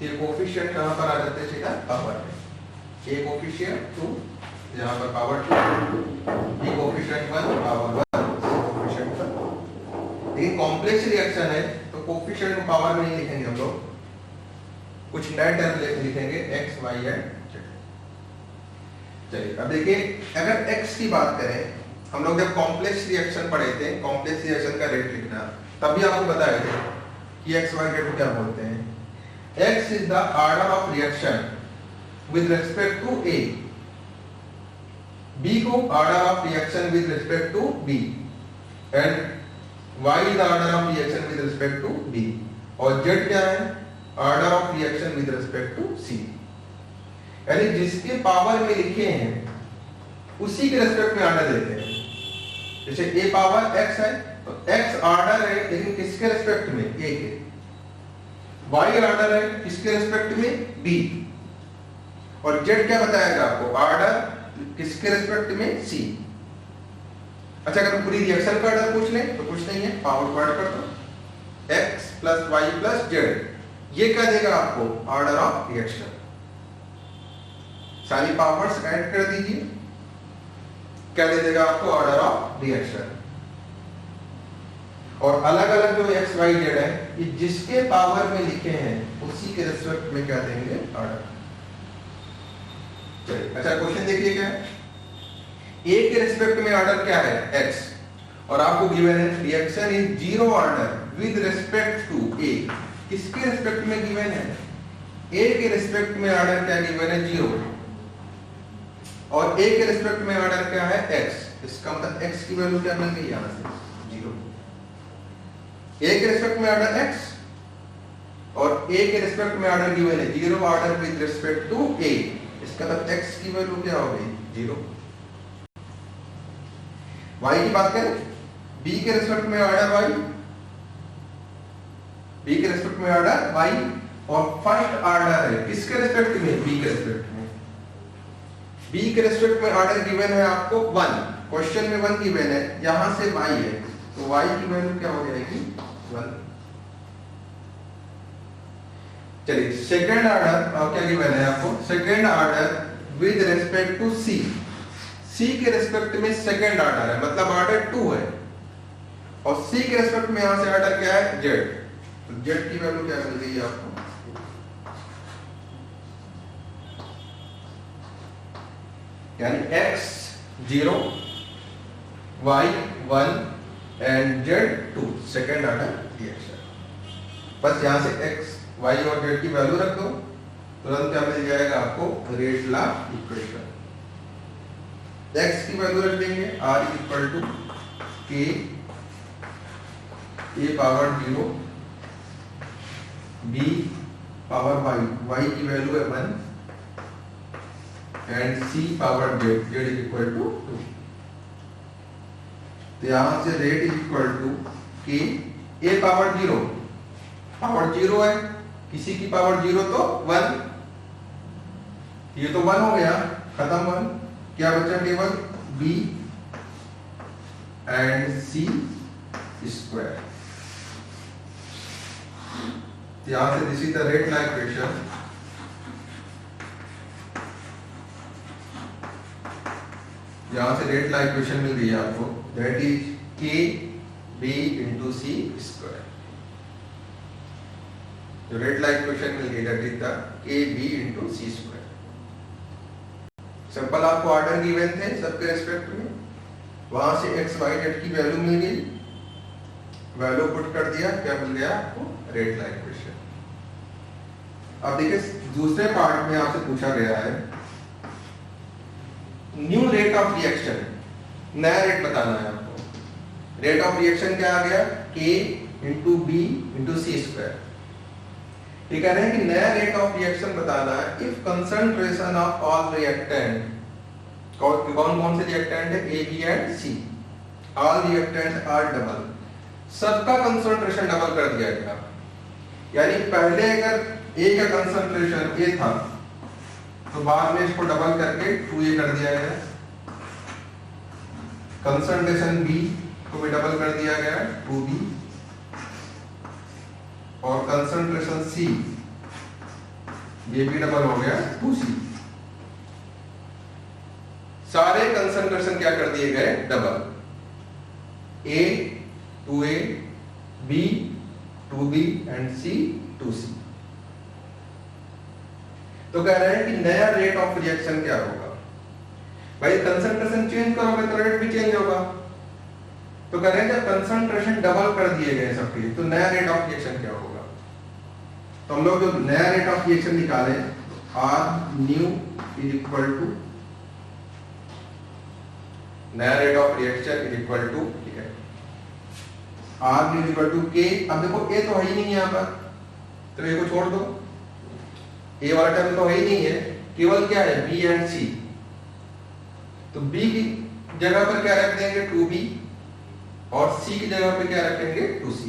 तो कोफिशिएंट कहां पर आ जाते? सीधा पावर में। a कोफिशिएंट 2, यहां पर power 2, b coefficient 1 power 1, c coefficient 1। लेकिन कॉम्प्लेक्स रिएक्शन है तो कोफिशिएंट को पावर में नहीं लिखेंगे हम लोग, कुछ नए टर्म लिखेंगे x, y एंड z। चलिए अब देखिए, अगर x की बात करें, हम लोग जब कॉम्प्लेक्स रिएक्शन पढ़े थे, कॉम्प्लेक्स रिएक्शन का रेट लिखना, तभी आपको बताया था कि x, y, z को क्या बोलते हैं। x is the order of reaction with respect to a, b को order of reaction with respect to b, and y is the order of reaction with respect to b, और z क्या है, order of reaction with respect to c। यानी जिसके power में लिखे हैं उसी के रिस्पेक्ट में ऑर्डर देते हैं। जैसे a पावर x है तो x ऑर्डर है, लेकिन किसके रिस्पेक्ट में, a के। y ऑर्डर है किसके रिस्पेक्ट में, b, और z क्या बताएगा आपको, ऑर्डर किसके रिस्पेक्ट में, c। अच्छा, अगर पूरी रिएक्शन का ऑर्डर पूछ लें तो कुछ नहीं है, पावर को ऐड कर दो, x plus y plus z, ये क्या देगा आपको, ऑर्डर ऑफ रिएक्शन। सारी पावर्स ऐड कर दीजिए, क्या दे देगा आपको, ऑर्डर ऑफ रिएक्शन। और अलग अलग जो x, y, z है, ये जिसके पावर में लिखे हैं उसी के रिस्पेक्ट में क्या देंगे, ऑर्डर। चलिए, अच्छा क्वेश्चन देखिए क्या है, a के रिस्पेक्ट में ऑर्डर क्या है, x, और आपको गिवन है reaction is zero order with respect to a। किसके रिस्पेक्ट में गिवन है, a के रिस्पेक्ट में ऑर्डर क्या गिवन है, जीरो, और a के रिस्पेक्ट में ऑर्डर क्या है, x। इसका मतलब x की वैल्यू क्या मिल गई, यहां से जीरो। a के रिस्पेक्ट में ऑर्डर x, और a के रिस्पेक्ट में ऑर्डर गिवन है zero order with respect to a, इसका मतलब x की वैल्यू क्या हो गई, जीरो। y की बात करें, b के रिस्पेक्ट में ऑर्डर y, b के रिस्पेक्ट में ऑर्डर y, और फर्स्ट ऑर्डर है किसके रिस्पेक्ट में, b के रिस्पेक्ट में। b के रिस्पेक्ट में ऑर्डर गिवन है आपको 1, क्वेश्चन में 1 गिवन है, यहां से y है, तो y की वैल्यू क्या हो जाएगी, 1। चलिए, सेकंड ऑर्डर क्या गिवन है आपको, second order with respect to c, c के रिस्पेक्ट में सेकंड ऑर्डर है, मतलब ऑर्डर 2 है, और c के रिस्पेक्ट में यहां से ऑर्डर क्या है, z, तो z की वैल्यू क्या मिल गई आपको, यानी x 0, y 1 and z 2, second order reaction. बस यहां से x, y और z की वैल्यू रख दो, तुरंत क्या मिल जाएगा आपको, रेट लॉ इक्वेशन। x की वैल्यू रख देंगे, r equal to k a power 0 b power y की वैल्यू है 1 and c power z equal to 2। तो यहां से rate equal to k a power 0, power 0 है, किसी की पावर 0 तो 1, ये तो 1 हो गया, खत्म 1, क्या बचा केवल b एंड c स्क्वायर। यहां से this is the rate law equation. यहां से रेट लॉ इक्वेशन मिल गई आपको, that is k b into c square. जो रेट लॉ इक्वेशन मिल गई, that is the k b into c square. Simple आपको order given थे सबके रिस्पेक्ट में, वहां से x y z की वैल्यू मिल गई, वैल्यू पुट कर दिया, क्या मिल गया आपको, रेट लॉ इक्वेशन। अब देखिए दूसरे पार्ट में आपसे पूछा गया है न्यू रेट ऑफ रिएक्शन, नया रेट बताना है आपको। रेट ऑफ रिएक्शन क्या आ गया, k into B into C square. ये कह रहे हैं कि नया रेट ऑफ रिएक्शन बताना है if concentration of all reactant, कौन कौन से रिएक्टेंट है, A B and C, all reactant are double, सबका कंसंट्रेशन डबल कर दिया गया। यानी पहले अगर ए का कंसंट्रेशन ए था तो बाद में इसको डबल करके 2a कर दिया गया, कंसंट्रेशन बी को भी डबल कर दिया गया 2b, और कंसंट्रेशन सी ये भी डबल हो गया 2c। सारे कंसंट्रेशन क्या कर दिए गए, double, a 2a, b 2B and C 2C। तो कह रहे हैं कि नया रेट ऑफ रिएक्शन क्या होगा। भाई कंसंट्रेशन चेंज करोगे तो रेट भी चेंज होगा। तो कह रहे हैं जब कंसंट्रेशन डबल कर दिए गए सबके तो नया रेट ऑफ रिएक्शन क्या होगा। तो हम लोग जो नया रेट ऑफ रिएक्शन निकाले R new is equal to नया rate of reaction is equal to, ठीक है, R new is equal to K। अब देखो A तो है ही नहीं यहाँ पर, तो A को छोड़ दो, A वाला टर्म तो है ही नहीं है, केवल क्या है B एंड C। तो B की जगह पर क्या रख देंगे 2B और C की जगह पे क्या रखेंगे 2C।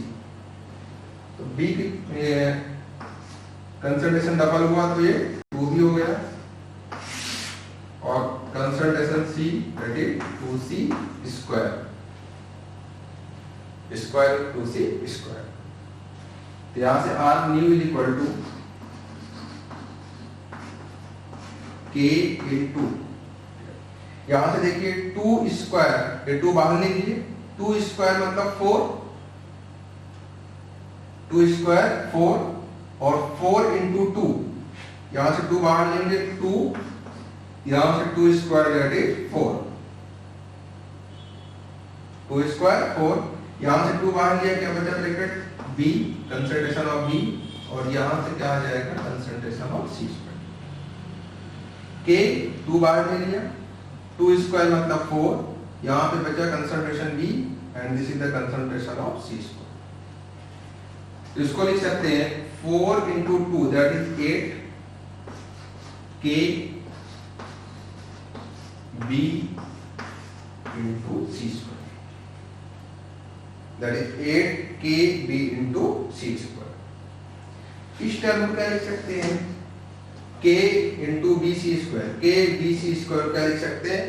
तो B की कंसंट्रेशन डबल हुआ तो ये 2B हो गया और concentration C that is 2C square, square 2C square. तो यहां से R new is equal to K into, यहां से देखिए 2 स्क्वायर, ये 2 बाहर लीजिए, 2 स्क्वायर मतलब 4, 2 स्क्वायर 4 और 4 इंटू 2, यहां से 2 बाहर लेंगे 2, यहां से 2 स्क्वायर दैट इज 4, 2 स्क्वायर 4, यहां से 2 बाहर लिया क्या बचा bracket B concentration of B और यहां से क्या आ जाएगा concentration of C square. K 2 बाहर ले लिया, 2 स्क्वायर मतलब 4, यहां पे बचा concentration B and this is the concentration of C square. तो इसको लिख सकते हैं 4 into 2 that is 8 K B into C square, that is 8 K B into C square. इस टर्म को क्या लिख सकते हैं K into B C square, K B C square क्या लिख सकते हैं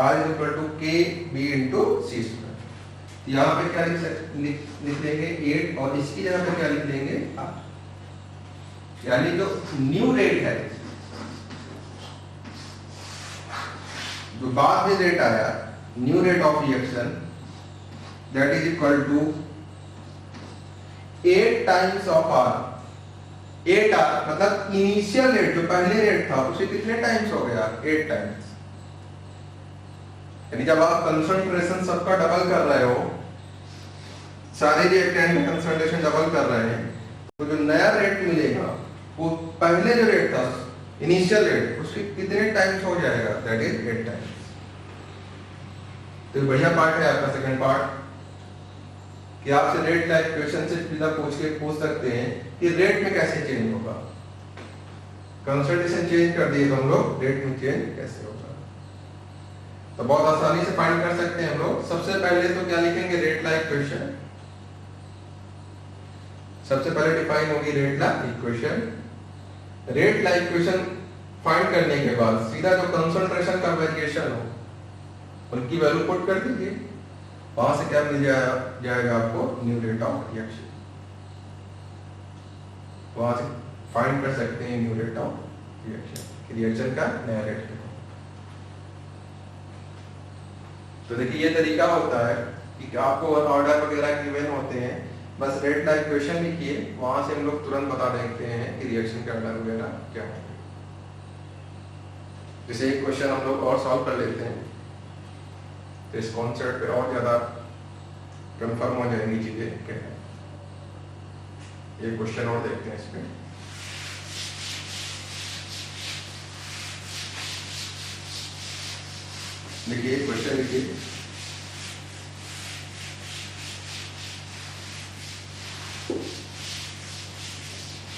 R is equal to K B into C square. यहाँ पे क्या लिख लेंगे 8 और इसकी जगह पे क्या लिख लेंगे R, यानी जो न्यू रेट है, जो बाद में रेट आया new rate of reaction that is equal to 8 times of R। 8R मतलब इनिशियल रेट जो पहले रेट था उसे कितने टाइम्स हो गया 8 टाइम्स। यानी जब आप कंसंट्रेशन सबका डबल कर रहे हो, सारे रिएक्टेंट में कंसंट्रेशन डबल कर रहे हैं, तो जो नया रेट मिलेगा वो पहले जो रेट था इनिशियल रेट उसके कितने टाइम्स हो जाएगा दैट इज 8 टाइम्स। तो बढ़िया पार्ट है आपका सेकंड पार्ट कि आपसे रेट लाइक क्वेश्चन से सीधा पूछ सकते हैं कि रेट में कैसे चेंज होगा। कंसंट्रेशन चेंज कर दिए तो हम लोग रेट में चेंज कैसे होगा, तो बहुत आसानी से फाइंड कर सकते हैं हम लोग। सबसे पहले तो क्या लिखेंगे रेट लाइक इक्वेशन, सबसे पहले डिफाइन होगी rate like equation. Rate like equation find करने के बाद सीधा जो कंसंट्रेशन का वेरिएशन हो उनकी वैल्यू पुट कर दीजिए, वहां से क्या मिल जाएगा आपको न्यू रेट ऑफ रिएक्शन, वहां से फाइंड कर सकते हैं new rate of reaction, reaction का नया रेट क्या होगा। तो देखिए ये तरीका होता है कि आपको ऑर्डर वगैरह गिवन होते हैं, बस रेट लाइक इक्वेशन लिखिए, वहां से हम लोग तुरंत बता देते हैं कि रिएक्शन का ऑर्डर वगैरह क्या है। जैसे एक क्वेश्चन हम लोग और सॉल्व कर लेते हैं तो इस कॉन्सेप्ट पे और ज्यादा कंफर्म हो जाएंगी चीजें क्या है। एक क्वेश्चन और देखते हैं इसमें। देखिए क्वेश्चन लिखिए,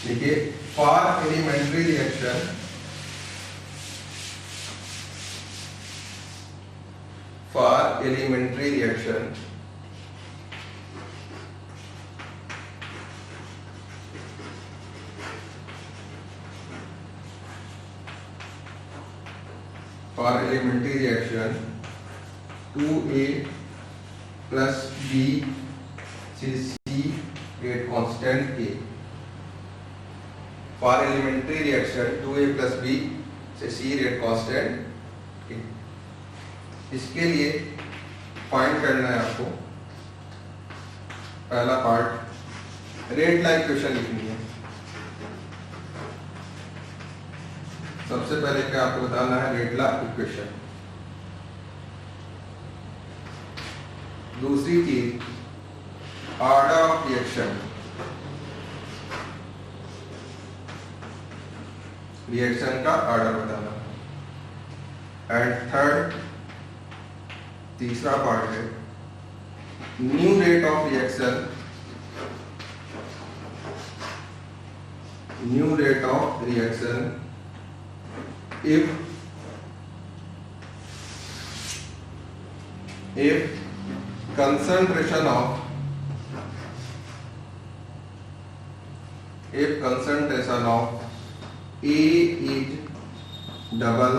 देखिए for elementary reaction for elementary reaction 2A plus B से C rate constant K। For elementary reaction 2A plus B से C rate constant K। इसके लिए फाइंड करना है आपको पहला पार्ट रेट ला इक्वेशन लिखनी है। सबसे पहले क्या आपको बताना है, रेट ला इक्वेशन। दूसरी चीज ऑर्डर ऑफ रिएक्शन, रिएक्शन का ऑर्डर बताना। एंड थर्ड, तीसरा पार्ट है new rate of reaction, new rate of reaction if concentration of A is double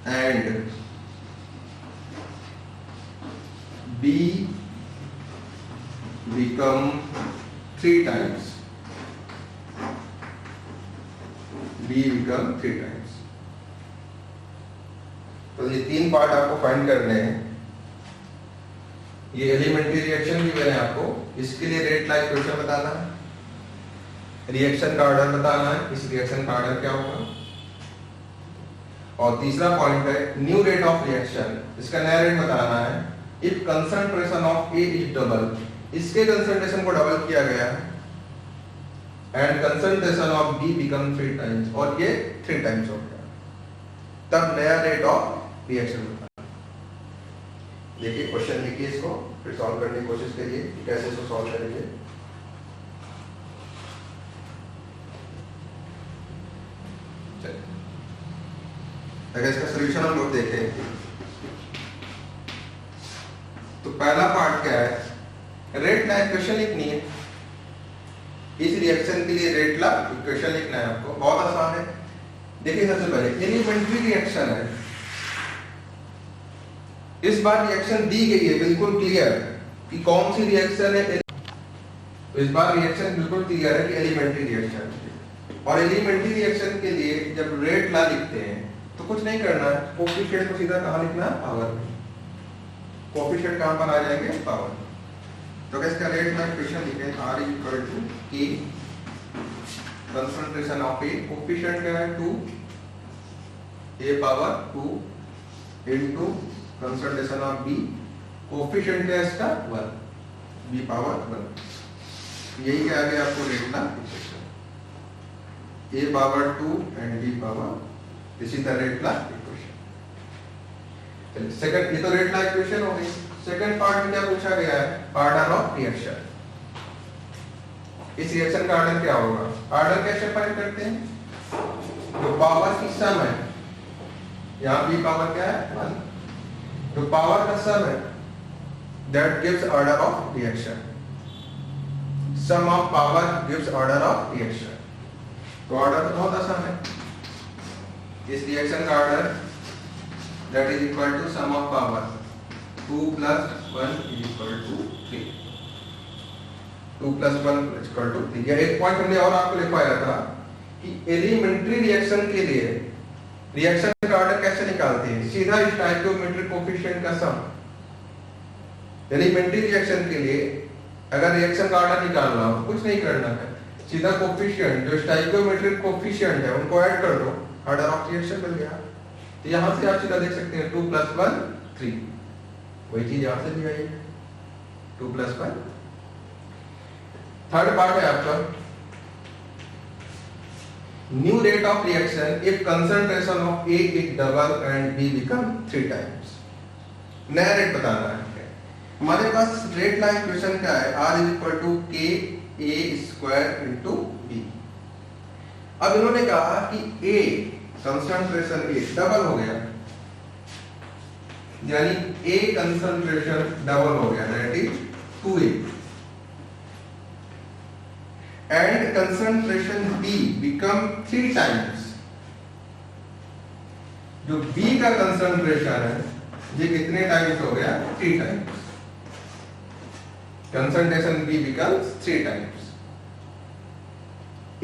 and B become 3 times, B become 3 times। तो ये 3 part आपको find करने हैं। ये एलिमेंट्री रिएक्शन भी मैंने आपको, इसके लिए रेट ला इक्वेशन बताना है, रिएक्शन का ऑर्डर बताना है, इस रिएक्शन का ऑर्डर क्या होगा, और तीसरा पॉइंट है न्यू रेट ऑफ रिएक्शन, इसका नया रेट बताना है। If concentration of A is double, इसके कंसंट्रेशन को डबल किया गया है, and concentration of be become 3 times, और ये 3 टाइम्स हो गया, तब नया रेट ऑफ रिएक्शन बताना। देखिए क्वेश्चन लिखिए, इसको फिर सॉल्व करने की कोशिश करिए कि कैसे इसको सॉल्व करेंगे। अगर इसका सॉल्यूशन हम लोग देखें तो पहला पार्ट क्या है, रेट ला इक्वेशन लिखनी है। इस रिएक्शन के लिए रेट ला इक्वेशन लिखना है आपको, बहुत आसान है। देखिए सबसे पहले एलिमेंट्री रिएक्शन है, इस बार रिएक्शन दी गई है बिल्कुल क्लियर कि कौन सी रिएक्शन है। तो इस बार रिएक्शन बिल्कुल क्लियर है कि एलिमेंट्री रिएक्शन है। और एलिमेंट्री रिएक्शन के लिए जब रेट ला लिखते हैं तो कुछ नहीं करना है, कोफिशिएंट को सीधा कहाँ लिखना है, पावर में। कोफिशिएंट कहाँ पर आ जाएंगे, पावर। तो इसका रेट ला इक्वेशन लिखें, R equal to K concentration of A, coefficient क्या है 2, A power 2 into concentration of B, coefficient क्या है इसका 1, B पावर 1। यही क्या आ गया आपको rate law equation, A power 2 and B power, इसी तरह रेट ला इक्वेशन। चलिए सेकंड, ये तो रेट ला इक्वेशन हो गई। सेकंड पार्ट में क्या पूछा गया है, ऑर्डर ऑफ रिएक्शन। इस रिएक्शन का ऑर्डर क्या होगा, ऑर्डर कैसे फाइंड करते हैं, जो पावर की सम है, यहाँ भी पावर क्या है 1, जो पावर का सम है that gives order of reaction, sum of power gives order of reaction. तो ऑर्डर तो बहुत आसान है, इस रिएक्शन का order that is equal to sum of power 2 + 1 = 3, 2 + 1 = 3। या एक पॉइंट हमने और आपको लिखवाया था कि एलिमेंट्री रिएक्शन के लिए रिएक्शन का ऑर्डर कैसे निकालते हैं, सीधा स्टोइकियोमेट्रिक कोफिशिएंट का सम। एलिमेंट्री रिएक्शन के लिए अगर रिएक्शन का ऑर्डर निकालना हो कुछ नहीं करना है, सीधा कोफिशिएंट जो स्टोइकियोमेट्रिक कोफिशिएंट है उनको ऐड कर दो, ऑर्डर ऑफ रिएक्शन मिल गया। तो यहां से आप सीधा देख सकते हैं 2 + 1 3, वही चीज यहां से भी आई है 2 + 1। थर्ड पार्ट है आपका new rate of reaction if concentration of A is double and B become 3 times. नया रेट बताना है। हमारे पास रेट ला इक्वेशन क्या है, R = KA² × B। अब इन्होंने कहा कि A कंसंट्रेशन A डबल हो गया, यानी A कंसंट्रेशन डबल हो गया, that is 2A, and concentration B become 3 times. जो B का कंसंट्रेशन है ये कितने टाइम्स हो गया, 3 times. Concentration B becomes 3 times.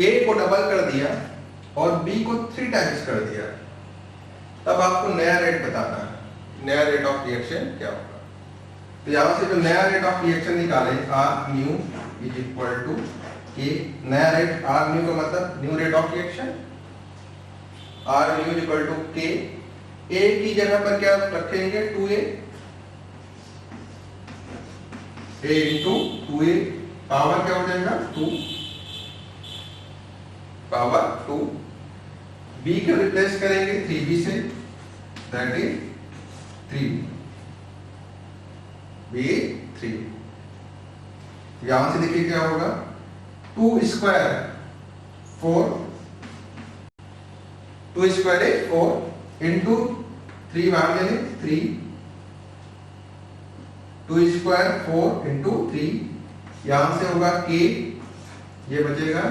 A को डबल कर दिया और B को 3 टाइम्स कर दिया, तब आपको नया रेट बताना है, नया रेट ऑफ रिएक्शन क्या होगा। तो यहाँ से जो नया रेट ऑफ रिएक्शन निकाले R new is equal to K, नया रेट आर न्यू का मतलब new rate of reaction, R new is equal to K, A की जगह पर क्या रखेंगे 2a, a into 2a, power क्या हो जाएगा 2, पावर 2, b को रिप्लेस करेंगे 3b से, दैट इज 3b, b 3, यहां से देखिए क्या होगा 2 स्क्वायर 4, 2 स्क्वायर इज 4 इंटू 3 बाहर ले लें 3, 2 स्क्वायर 4 इंटू 3, यहां से होगा k, ये बचेगा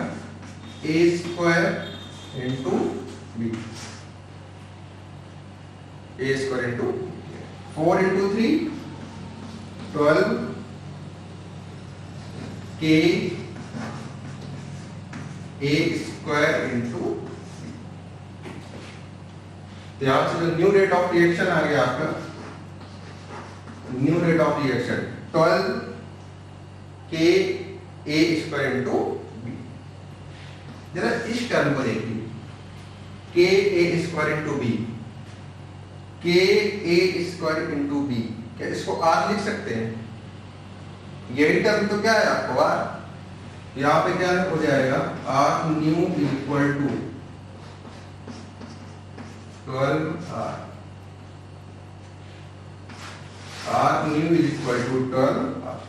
a square into b, a square into 4 into 3 12, k a square into, तो यहां से जो न्यू रेट ऑफ रिएक्शन आ गया आपका, न्यू रेट ऑफ रिएक्शन 12 के ए स्क्वायर इंटू बी। जरा इस टर्म को देखिए, के ए स्क्वायर इंटू बी, के ए स्क्वायर इंटू बी, क्या इसको आर लिख सकते हैं? यही टर्म तो क्या है आपको आर, यहाँ पे क्या हो जाएगा R new equal to 12 R, R new is equal to 12 R.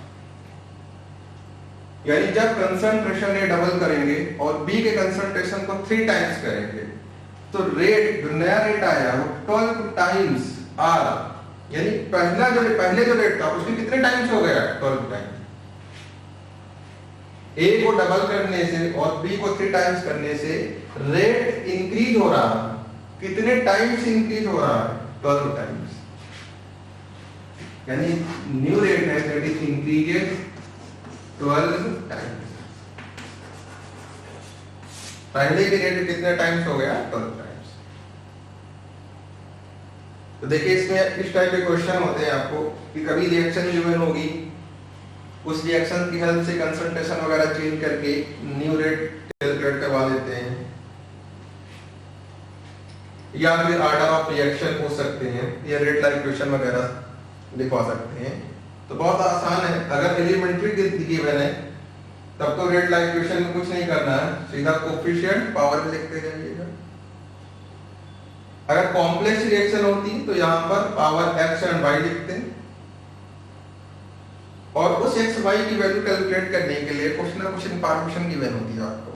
यानी जब कंसंट्रेशन ए डबल करेंगे और बी के कंसंट्रेशन को 3 टाइम्स करेंगे तो रेट, जो नया रेट आया वो 12 टाइम्स आर, यानी पहले जो रेट था उसके कितने टाइम्स हो गया 12 टाइम्स। ए को डबल करने से और बी को 3 टाइम्स करने से रेट इंक्रीज हो रहा है, कितने टाइम्स इंक्रीज हो रहा है 12 टाइम्स, यानी न्यू रेट है दैट इज इंक्रीजेस 12 टाइम्स। पहले के रेट कितने टाइम्स हो गया 12 टाइम्स। तो देखिए इसमें इस टाइप के क्वेश्चन होते हैं आपको कि कभी रिएक्शन गिवन होगी, उस रिएक्शन की हेल्प से कंसंट्रेशन वगैरह चेंज करके न्यू रेट कैलकुलेट करवा लेते हैं, या फिर ऑर्डर ऑफ रिएक्शन पूछ सकते हैं, या रेट लाइक इक्वेशन वगैरह लिखवा सकते हैं। तो बहुत आसान है, अगर एलिमेंट्री गिवन है तब तो रेट लाइक इक्वेशन में कुछ नहीं करना है, सीधा कोफिशिएंट पावर में लिखते जाइएगा। अगर कॉम्प्लेक्स रिएक्शन होती तो यहां पर पावर एक्स एंड वाई लिखते हैं, और उस एक्स वाई की वैल्यू कैलकुलेट करने के लिए कुछ ना कुछ इंफॉर्मेशन गिवन होती है आपको।